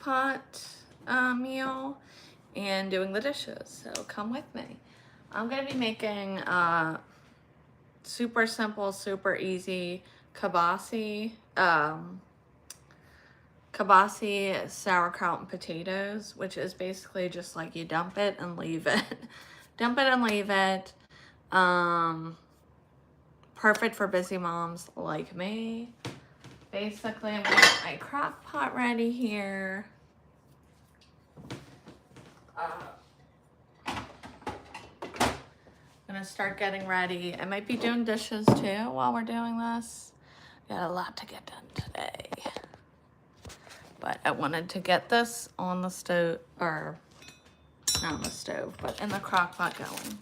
Crockpot meal and doing the dishes, so come with me. I'm gonna be making super simple, super easy kibasi sauerkraut and potatoes, which is basically just like you dump it and leave it. Dump it and leave it. Perfect for busy moms like me. Basically, I'm gonna get my crock pot ready here. Gonna start getting ready. I might be doing dishes too while we're doing this. Got a lot to get done today. But I wanted to get this on the stove, or not on the stove, but in the crock pot going.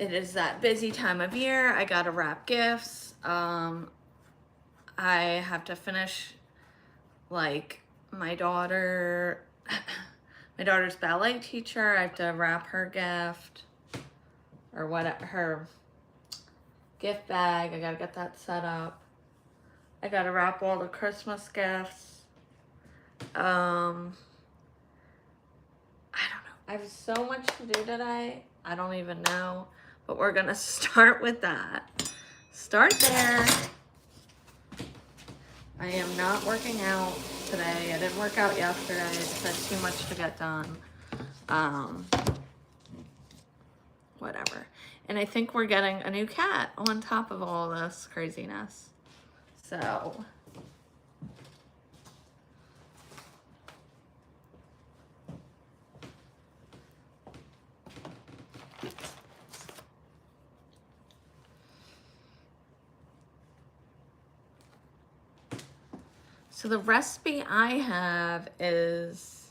It is that busy time of year. I gotta wrap gifts. I have to finish like my daughter's ballet teacher. I have to wrap her gift or what, her gift bag. I gotta get that set up. I gotta wrap all the Christmas gifts. I don't know. I have so much to do today. I don't even know, but we're gonna start with that. Start there. I am not working out today. I didn't work out yesterday. I just had too much to get done. Whatever. And I think we're getting a new cat on top of all this craziness. So the recipe I have is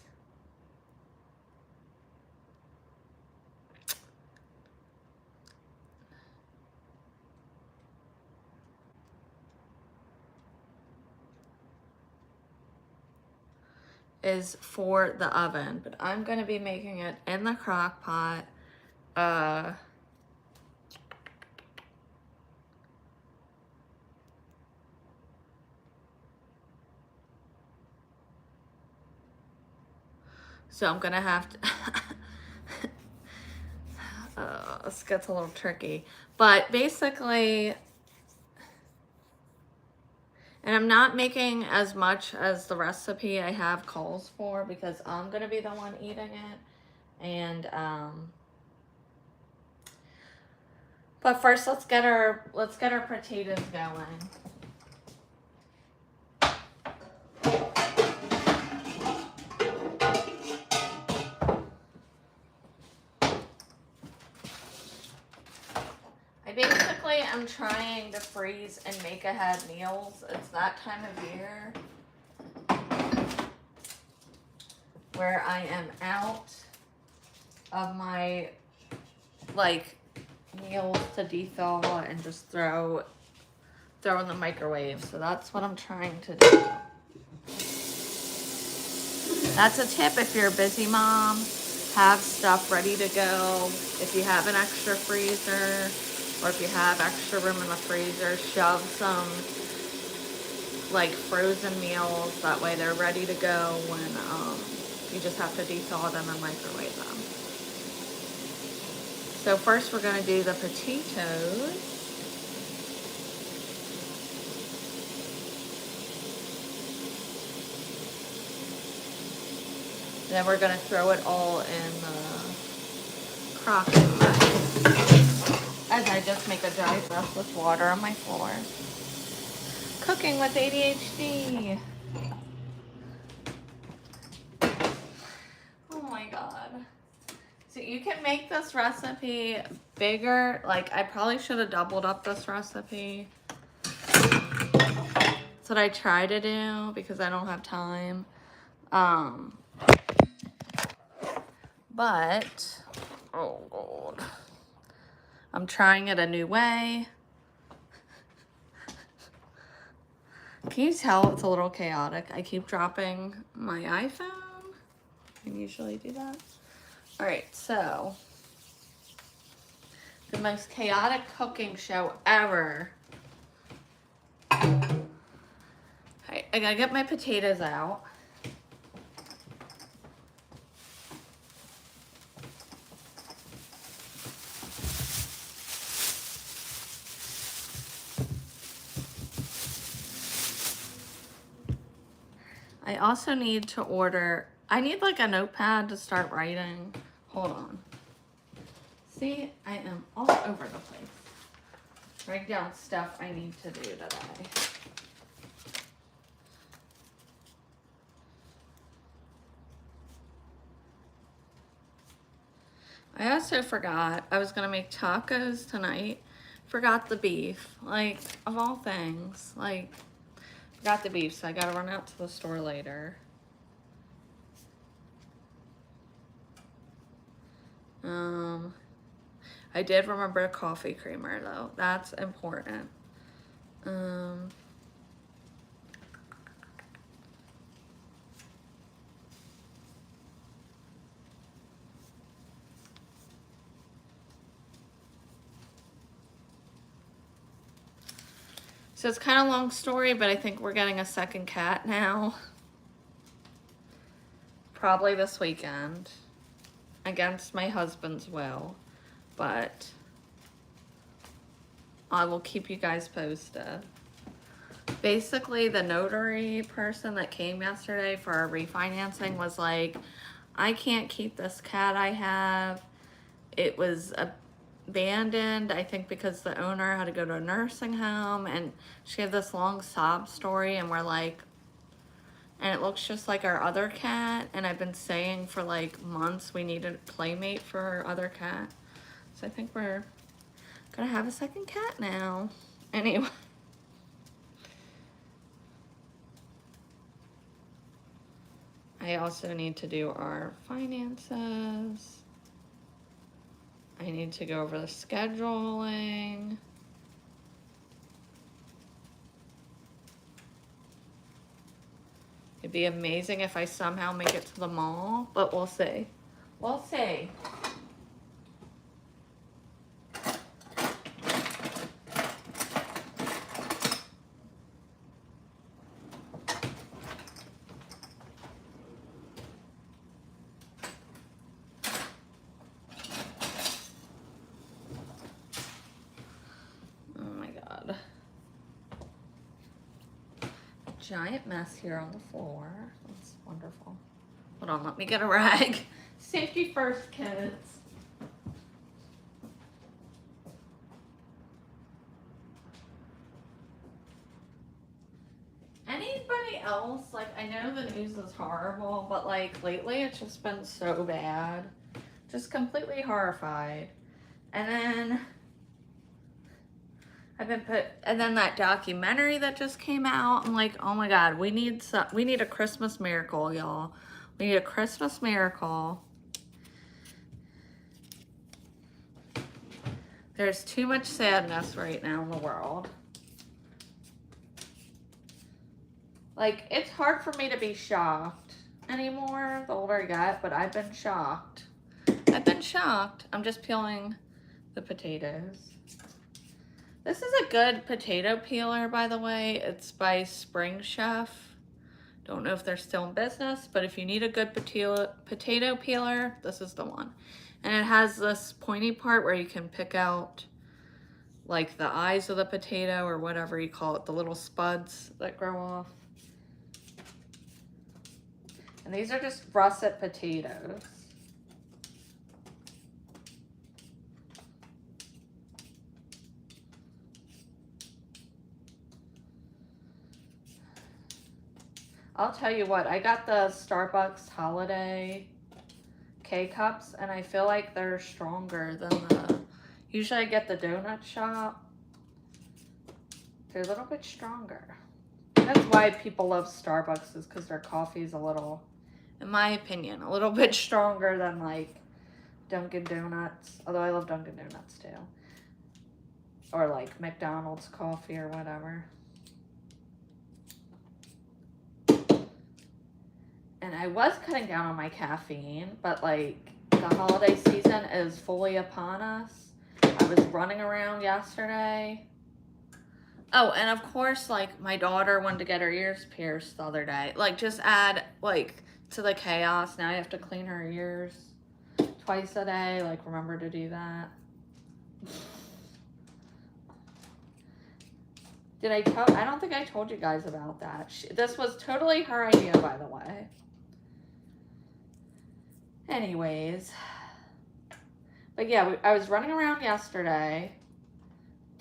for the oven, but I'm going to be making it in the crock pot. So I'm going to have to this gets a little tricky, but basically, and I'm not making as much as the recipe I have calls for because I'm gonna be the one eating it. And but first let's get our potatoes going. Basically, I'm trying to freeze and make ahead meals. It's that time of year where I am out of my like meals to defrost and just throw in the microwave. So that's what I'm trying to do. That's a tip if you're a busy mom. Have stuff ready to go. If you have an extra freezer, or if you have extra room in the freezer, shove some like frozen meals. That way they're ready to go when you just have to thaw them and microwave them. So first we're going to do the potatoes. Then we're going to throw it all in the crock pot. As I just make a giant mess with water on my floor. Cooking with ADHD. Oh my god. So you can make this recipe bigger. Like, I probably should have doubled up this recipe. That's what I try to do because I don't have time. But, oh god. I'm trying it a new way. Can you tell it's a little chaotic? I keep dropping my iPhone. I usually do that. All right, so the most chaotic cooking show ever. I gotta get my potatoes out. I also need to order, I need like a notepad to start writing. Hold on. See, I am all over the place. Write down stuff I need to do today. I also forgot I was gonna make tacos tonight. Forgot the beef, like of all things, like forgot the beef, so I gotta run out to the store later. I did remember a coffee creamer though. That's important. So it's kind of a long story, but I think we're getting a second cat now. Probably this weekend. Against my husband's will. But I will keep you guys posted. Basically, the notary person that came yesterday for our refinancing was like, I can't keep this cat I have. It was abandoned, I think because the owner had to go to a nursing home, and she had this long sob story, and we're like, and it looks just like our other cat, and I've been saying for like months we need a playmate for our other cat. So I think we're gonna have a second cat now. Anyway. I also need to do our finances. I need to go over the scheduling. It'd be amazing if I somehow make it to the mall, but we'll see. We'll see. Giant mess here on the floor. That's wonderful. Hold on, let me get a rag. Safety first, kids. Anybody else, like, I know the news is horrible, but like lately it's just been so bad. Just completely horrified. And then and then that documentary that just came out, I'm like, oh my God, we need a Christmas miracle, y'all. We need a Christmas miracle. There's too much sadness right now in the world. Like, it's hard for me to be shocked anymore the older I get, but I've been shocked. I've been shocked. I'm just peeling the potatoes. This is a good potato peeler, by the way. It's by Spring Chef. Don't know if they're still in business, but if you need a good potato peeler, this is the one. And it has this pointy part where you can pick out like the eyes of the potato or whatever you call it, the little spuds that grow off. And these are just russet potatoes. I'll tell you what, I got the Starbucks holiday K-Cups, and I feel like they're stronger than usually I get the donut shop. They're a little bit stronger. That's why people love Starbucks, is because their coffee is a little, in my opinion, a little bit stronger than like Dunkin' Donuts. Although I love Dunkin' Donuts too. Or like McDonald's coffee or whatever. And I was cutting down on my caffeine, but like the holiday season is fully upon us. I was running around yesterday. Oh, and of course, like, my daughter wanted to get her ears pierced the other day. Like, just add, like, to the chaos. Now I have to clean her ears twice a day. Like, remember to do that. Did I tell? I don't think I told you guys about that. This was totally her idea, by the way. Anyways. But yeah, I was running around yesterday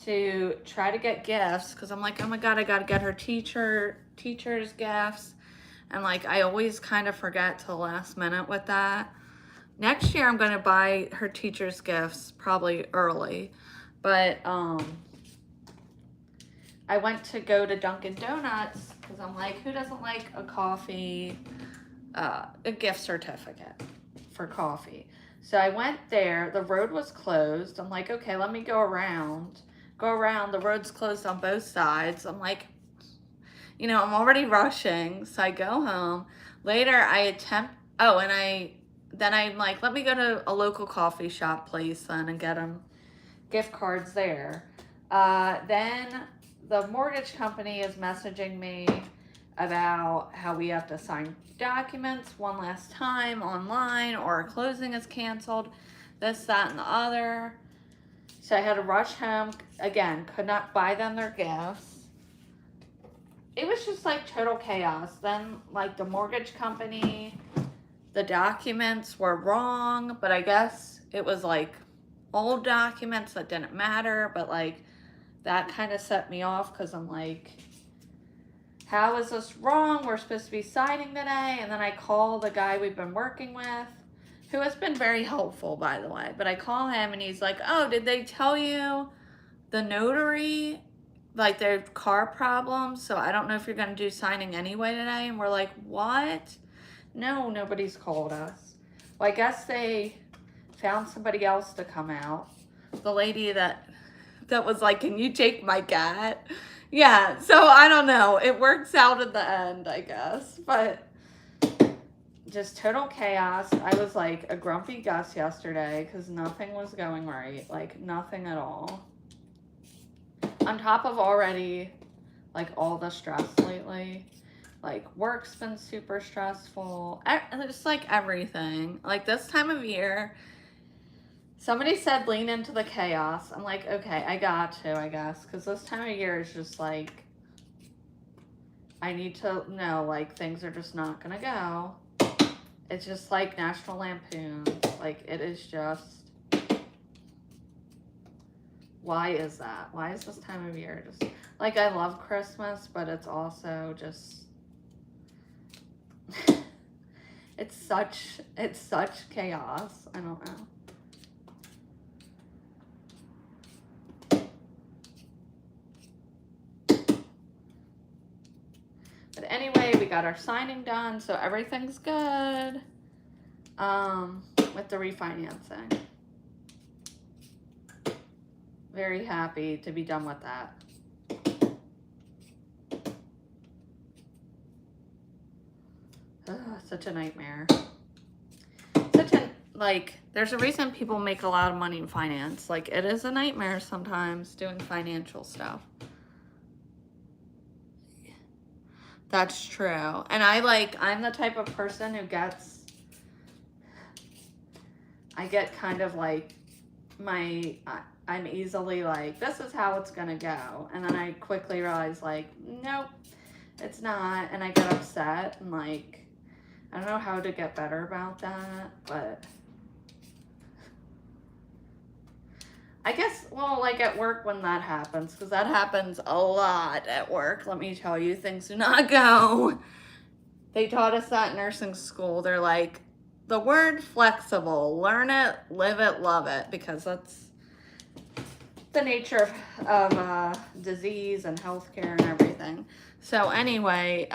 to try to get gifts because I'm like, oh my God, I got to get her teacher's gifts. And like, I always kind of forget till the last minute with that. Next year, I'm going to buy her teacher's gifts probably early. But I went to go to Dunkin' Donuts because I'm like, who doesn't like a coffee, a gift certificate for coffee? So I went there. The road was closed. I'm like, okay, let me go around. The road's closed on both sides. I'm like, you know, I'm already rushing. So I go home. Later, I'm like, let me go to a local coffee shop place then and get them gift cards there. Then the mortgage company is messaging me about how we have to sign documents one last time online or our closing is canceled, this, that, and the other. So I had to rush home. Again, could not buy them their gifts. It was just like total chaos. Then like the mortgage company, the documents were wrong, but I guess it was like old documents that didn't matter, but like that kind of set me off because I'm like, how is this wrong? We're supposed to be signing today. And then I call the guy we've been working with, who has been very helpful, by the way. But I call him and he's like, oh, did they tell you the notary, like their car problems? So I don't know if you're going to do signing anyway today. And we're like, what? No, nobody's called us. Well, I guess they found somebody else to come out. The lady that was like, can you take my cat? Yeah, so I don't know. It works out at the end, I guess. But just total chaos. I was like a grumpy Gus yesterday because nothing was going right. Like nothing at all. On top of already like all the stress lately. Like work's been super stressful. Just like everything. Like this time of year, somebody said lean into the chaos. I'm like, okay, I got to, I guess. Because this time of year is just like, I need to know, like, things are just not going to go. It's just like National Lampoon. Like, it is just, why is that? Why is this time of year just, like, I love Christmas, but it's also just, it's such chaos. I don't know. But anyway, we got our signing done, so everything's good with the refinancing. Very happy to be done with that. Ugh, such a nightmare. Like, there's a reason people make a lot of money in finance. Like, it is a nightmare sometimes doing financial stuff. That's true. And I'm the type of person who I get kind of like I'm easily like, this is how it's going to go. And then I quickly realize like, nope, it's not. And I get upset and like, I don't know how to get better about that, but I guess, well, like at work when that happens, because that happens a lot at work, let me tell you, things do not go. They taught us that in nursing school. They're like, the word flexible, learn it, live it, love it, because that's the nature of disease and healthcare and everything. So anyway,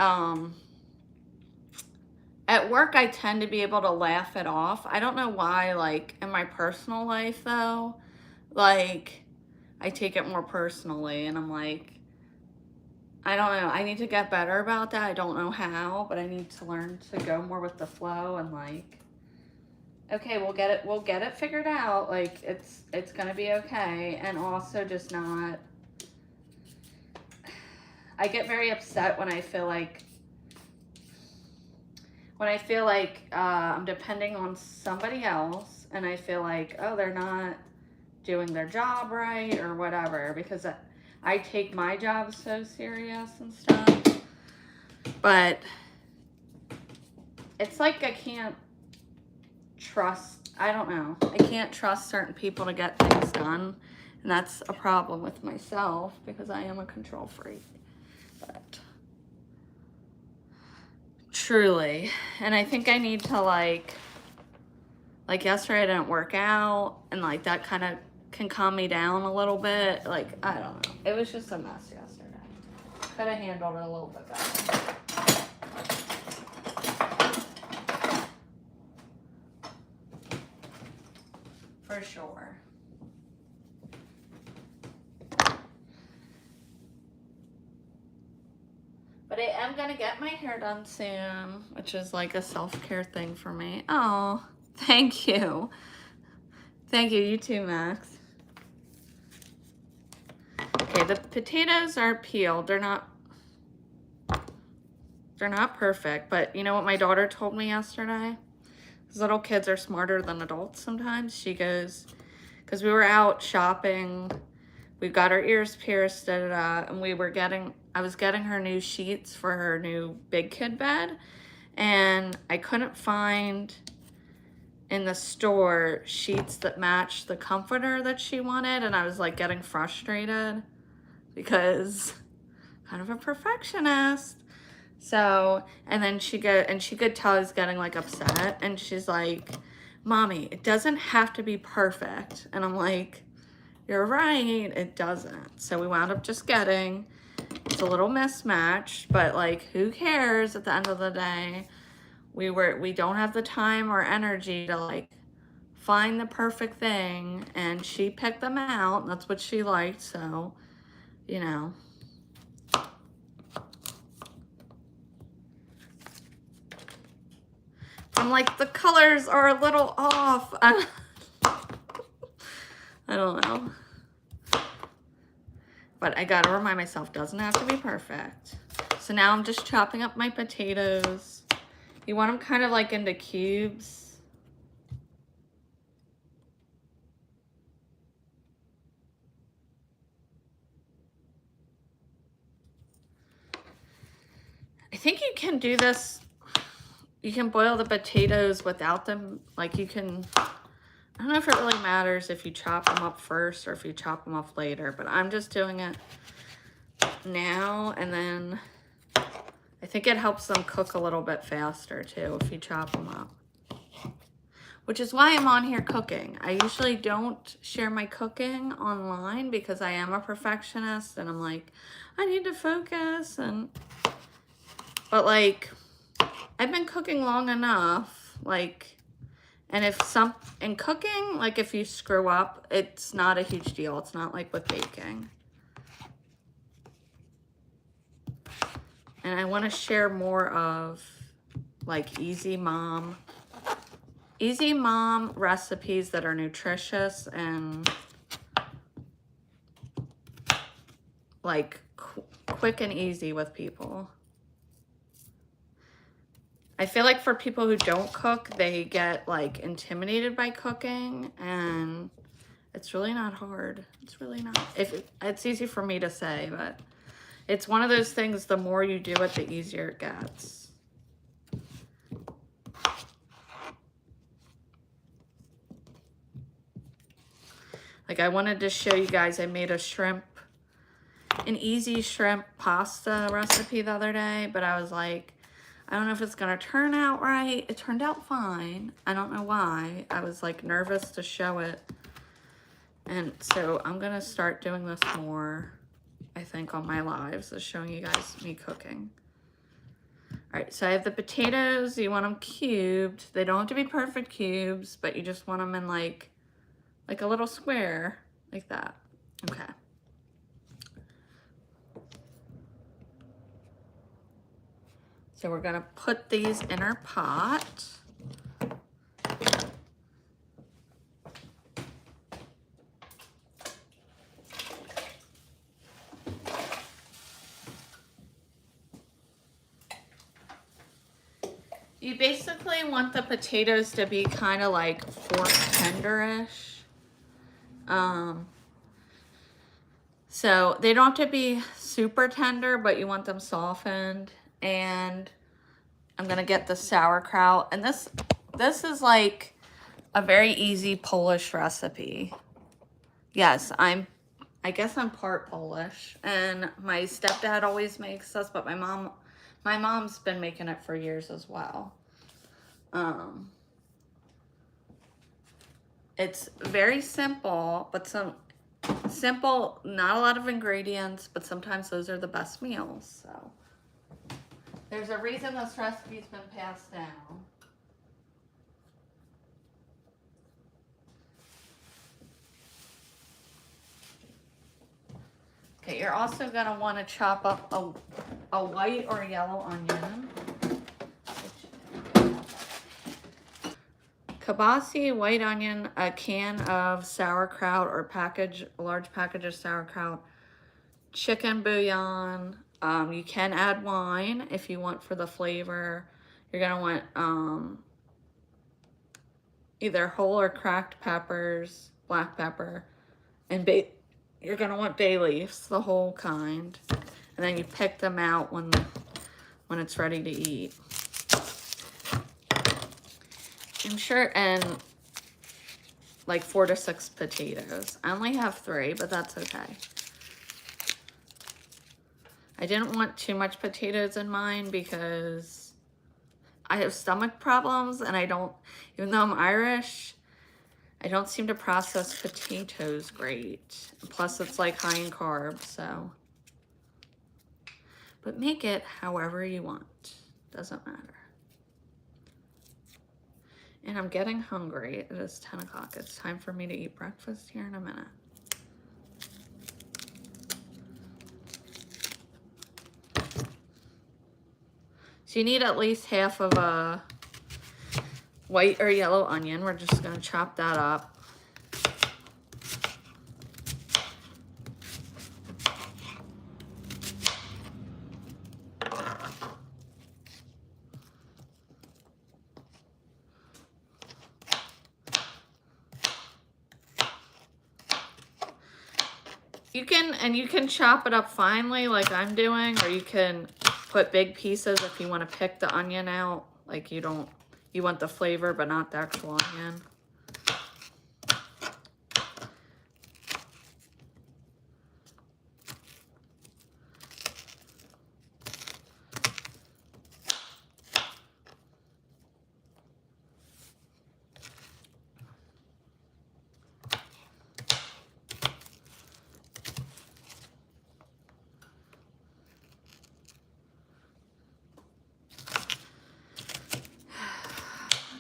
at work, I tend to be able to laugh it off. I don't know why, like, in my personal life, though, like, I take it more personally, and I'm like, I don't know. I need to get better about that. I don't know how, but I need to learn to go more with the flow and, like, okay, we'll get it figured out. Like, it's gonna be okay, and also just not I get very upset when I feel like I'm depending on somebody else, and I feel like, oh, they're not doing their job right or whatever, because I take my job so serious and stuff. But it's like I can't trust, I don't know, I can't trust certain people to get things done, and that's a problem with myself because I am a control freak. But truly, and I think I need to like yesterday I didn't work out, and like that kind of can calm me down a little bit. Like, I don't know, it was just a mess yesterday. Could have handled it a little bit better. For sure. But I am gonna get my hair done soon, which is like a self-care thing for me. Oh, thank you. Thank you, you too, Max. Okay, the potatoes are peeled. They're not perfect, but you know what my daughter told me yesterday? Because little kids are smarter than adults sometimes. She goes, because we were out shopping, we got our ears pierced, and I was getting her new sheets for her new big kid bed, and I couldn't find in the store sheets that matched the comforter that she wanted, and I was like getting frustrated because I'm kind of a perfectionist. So, and then she could tell I was getting like upset, and she's like, Mommy, it doesn't have to be perfect. And I'm like, you're right, it doesn't. So we wound up just getting, it's a little mismatched, but like, who cares at the end of the day? We don't have the time or energy to like find the perfect thing, and she picked them out, and that's what she liked, so, you know. I'm like, the colors are a little off. I don't know. But I gotta remind myself, doesn't have to be perfect. So now I'm just chopping up my potatoes. You want them kind of like into cubes. I think you can do this. You can boil the potatoes without them. Like you can, I don't know if it really matters if you chop them up first or if you chop them up later, but I'm just doing it now, and then I think it helps them cook a little bit faster too if you chop them up. Which is why I'm on here cooking. I usually don't share my cooking online because I am a perfectionist, and I'm like, I need to focus, but like, I've been cooking long enough, like, and in cooking, like if you screw up, it's not a huge deal. It's not like with baking. And I want to share more of like easy mom recipes that are nutritious and like quick and easy with people. I feel like for people who don't cook, they get like intimidated by cooking, and it's really not hard. It's really not. It's easy for me to say, but it's one of those things, the more you do it, the easier it gets. Like I wanted to show you guys, I made an easy shrimp pasta recipe the other day, but I was like, I don't know if it's gonna turn out right. It turned out fine. I don't know why. I was like nervous to show it. And so I'm gonna start doing this more, I think, on my lives, is showing you guys me cooking. All right, so I have the potatoes. You want them cubed. They don't have to be perfect cubes, but you just want them in like a little square, like that. Okay. So we're gonna put these in our pot. You basically want the potatoes to be kind of like fork tenderish. So they don't have to be super tender, but you want them softened. And I'm gonna get the sauerkraut. And this is like a very easy Polish recipe. Yes, I guess I'm part Polish, and my stepdad always makes this, but my mom's been making it for years as well. It's very simple, but simple, not a lot of ingredients, but sometimes those are the best meals. So there's a reason this recipe's been passed down. Okay, you're also gonna want to chop up a white or yellow onion. Kielbasa, white onion, a can of sauerkraut or a large package of sauerkraut, chicken bouillon. You can add wine if you want for the flavor. You're gonna want either whole or cracked peppers, black pepper, and you're gonna want bay leaves, the whole kind. And then you pick them out when it's ready to eat. I'm sure, and like 4 to 6 potatoes. I only have 3, but that's okay. I didn't want too much potatoes in mine because I have stomach problems, and even though I'm Irish, I don't seem to process potatoes great. Plus it's like high in carbs, so. But make it however you want. Doesn't matter. And I'm getting hungry. It is 10 o'clock. It's time for me to eat breakfast here in a minute. So you need at least half of a white or yellow onion. We're just gonna chop that up. You can chop it up finely like I'm doing, or you can put big pieces if you want to pick the onion out. Like you want the flavor but not the actual onion.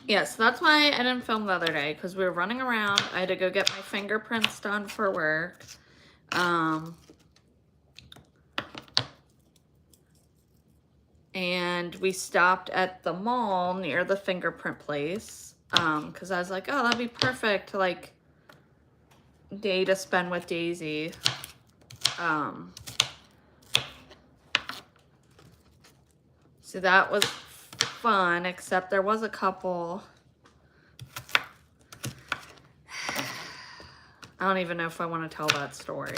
Yeah, so that's why I didn't film the other day, because we were running around. I had to go get my fingerprints done for work. And we stopped at the mall near the fingerprint place, because I was like, oh, that'd be perfect, like, day to spend with Daisy. So that was fun, except there was a couple. I don't even know if I want to tell that story,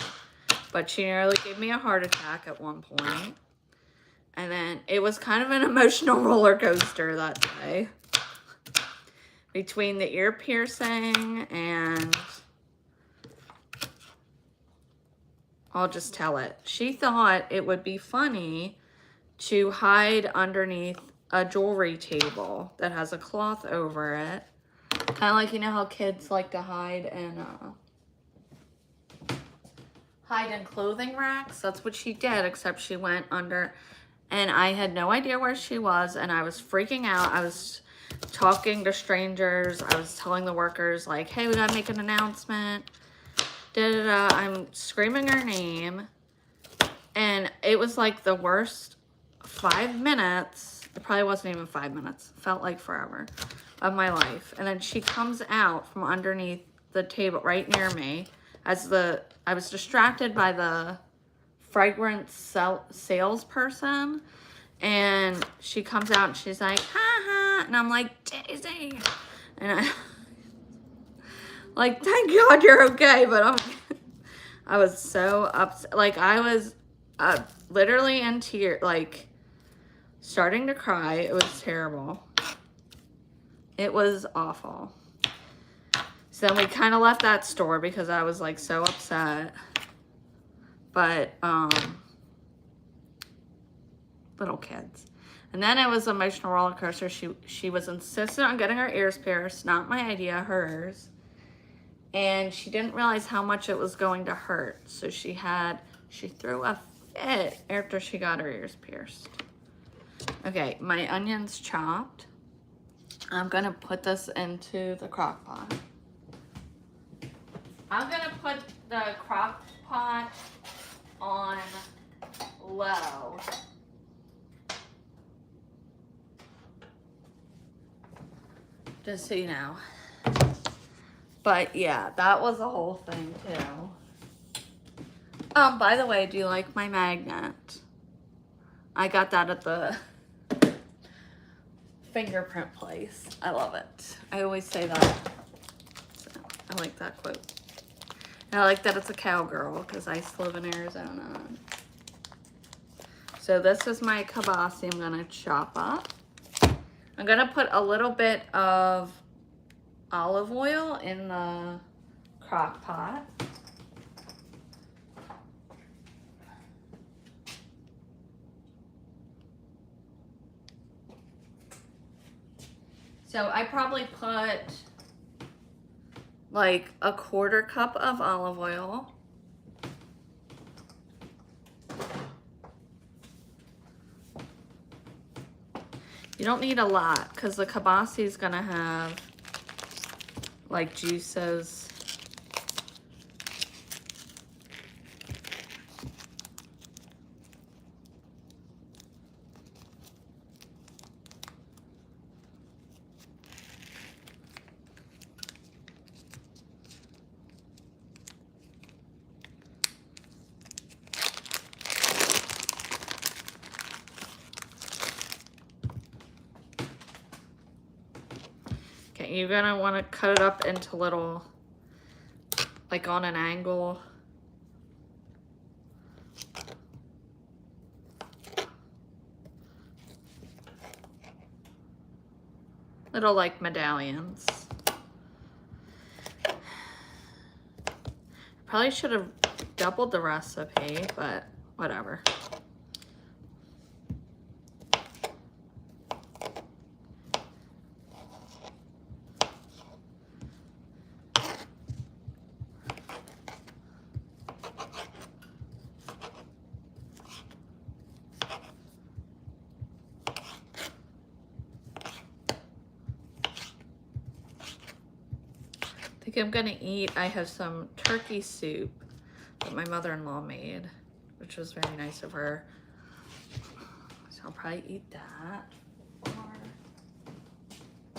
but she nearly gave me a heart attack at one point. And then it was kind of an emotional roller coaster that day. Between the ear piercing and... I'll just tell it. She thought it would be funny to hide underneath a jewelry table that has a cloth over it. Kind of like, you know how kids like to hide in clothing racks? That's what she did, except she went under, and I had no idea where she was, and I was freaking out. I was talking to strangers. I was telling the workers, like, hey, we gotta make an announcement. Da-da-da. I'm screaming her name, and it was like the worst 5 minutes. It probably wasn't even 5 minutes. It felt like forever of my life. And then she comes out from underneath the table right near me I was distracted by the fragrance salesperson, and she comes out and she's like, ha ha, that? And I'm like, Daisy. And I, like, thank God you're okay. But I was so upset. Like, I was literally in tears, like, starting to cry. It was terrible. It was awful. So then we kind of left that store because I was, like, so upset. But, little kids. And then it was an emotional roller coaster. She was insistent on getting her ears pierced. Not my idea, hers. And she didn't realize how much it was going to hurt. So she threw a fit after she got her ears pierced. Okay, my onions chopped. I'm gonna put this into the crock pot. I'm gonna put the crock pot on low. Just so you know. But yeah, that was the whole thing too. By the way, do you like my magnet? I got that at the fingerprint place. I love it. I always say that. So, I like that quote. And I like that it's a cowgirl because I still live in Arizona. So this is my kielbasa I'm gonna chop up. I'm gonna put a little bit of olive oil in the crock pot. So I probably put like a 1/4 cup of olive oil. You don't need a lot because the kielbasa is gonna have like juices. Okay, you're gonna want to cut it up into little, like on an angle. Little like medallions. Probably should have doubled the recipe, but whatever. I think I'm gonna eat, I have some turkey soup that my mother-in-law made, which was very nice of her. So I'll probably eat that for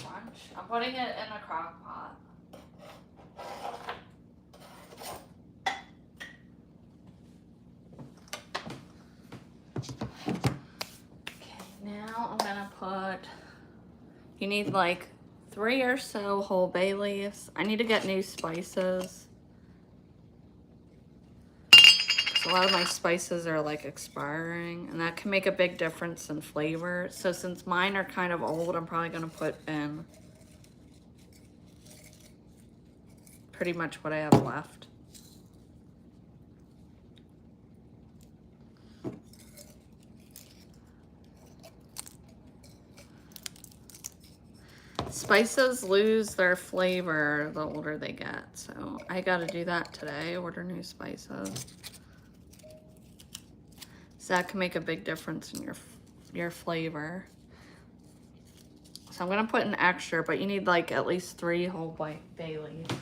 lunch. I'm putting it in a crock pot. Okay, now I'm gonna put, you need like 3 or so whole bay leaves. I need to get new spices. A lot of my spices are like expiring, and that can make a big difference in flavor. So since mine are kind of old, I'm probably gonna put in pretty much what I have left. Spices lose their flavor the older they get, so I gotta do that today, order new spices. So that can make a big difference in your flavor. So I'm gonna put an extra, but you need like at least 3 whole bay leaves.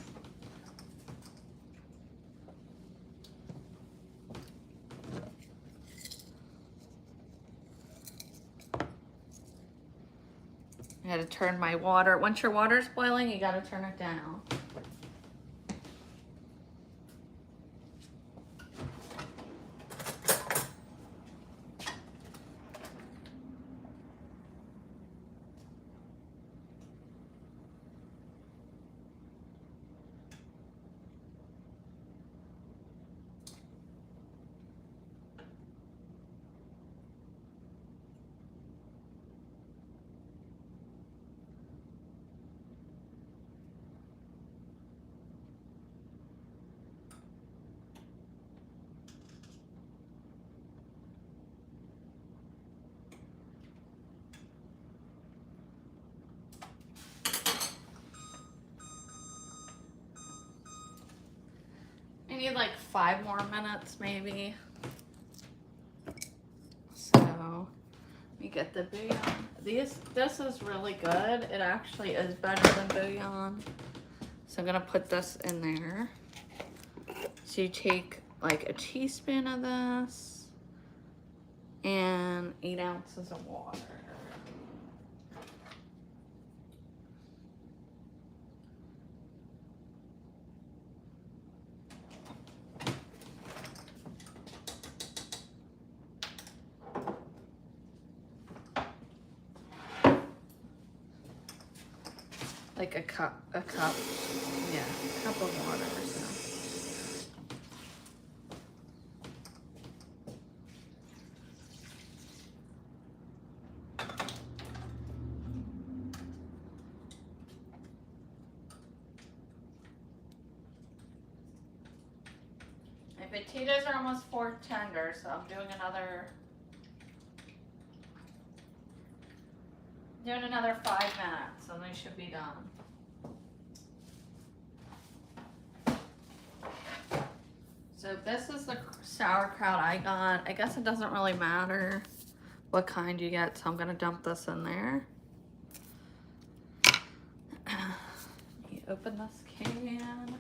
I gotta turn my water. Once your water's boiling, you gotta turn it down. need like 5 more minutes maybe. So let me get the bouillon. This is really good. It actually is better than bouillon. So I'm gonna put this in there. So you take like a teaspoon of this and 8 ounces of water. Like a cup, yeah, a cup of water or so. My potatoes are almost 4 tender, so I'm doing another 5 minutes, and they should be done. So this is the sauerkraut I got. I guess it doesn't really matter what kind you get, so I'm gonna dump this in there. You open this can.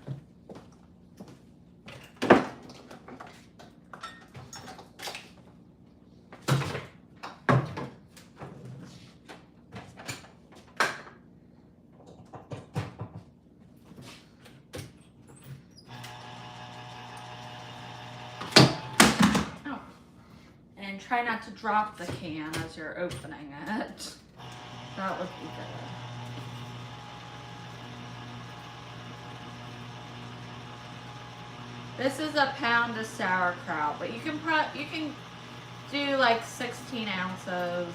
Try not to drop the can as you're opening it. That would be good. This is a pound of sauerkraut, but you can do like 16 ounces.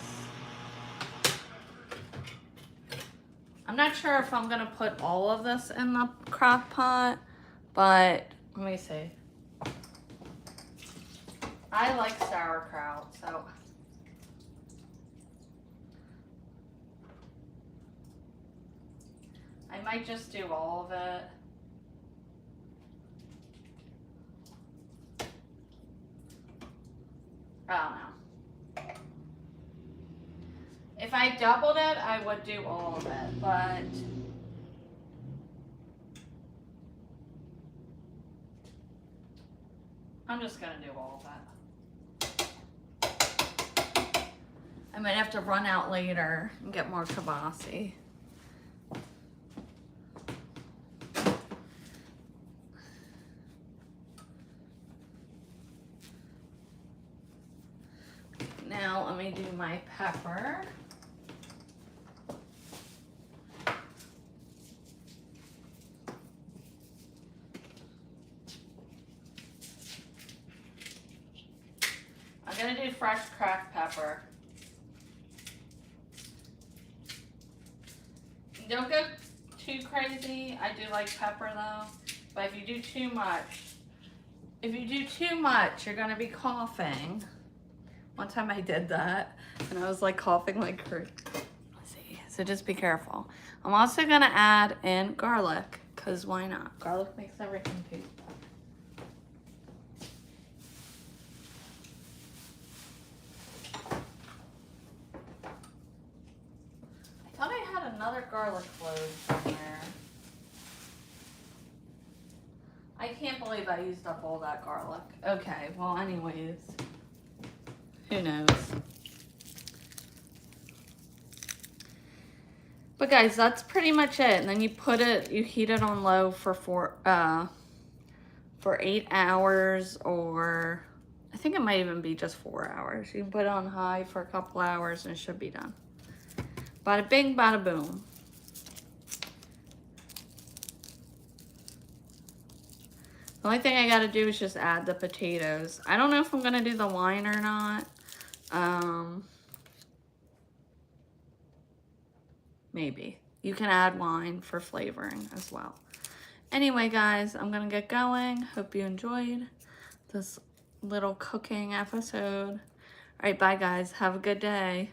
I'm not sure if I'm gonna put all of this in the crock pot, but let me see. I like sauerkraut, so I might just do all of it. I don't know. If I doubled it, I would do all of it, but I'm just gonna do all of it. I might have to run out later and get more kielbasa. Now let me do my pepper. I'm gonna do fresh cracked pepper. Don't go too crazy. I do like pepper though, but if you do too much, you're gonna be coughing. One time I did that and I was like coughing like crazy. Let's see, so just be careful. I'm also gonna add in garlic, cause why not? Garlic makes everything taste better. I thought I had another garlic clove somewhere. I can't believe I used up all that garlic. Okay, well anyways, who knows? But guys, that's pretty much it. And then you heat it on low for 8 hours, or I think it might even be just 4 hours. You can put it on high for a couple hours and it should be done. Bada bing, bada boom. The only thing I gotta do is just add the potatoes. I don't know if I'm gonna do the wine or not. Maybe. You can add wine for flavoring as well. Anyway, guys, I'm gonna get going. Hope you enjoyed this little cooking episode. All right, bye guys. Have a good day.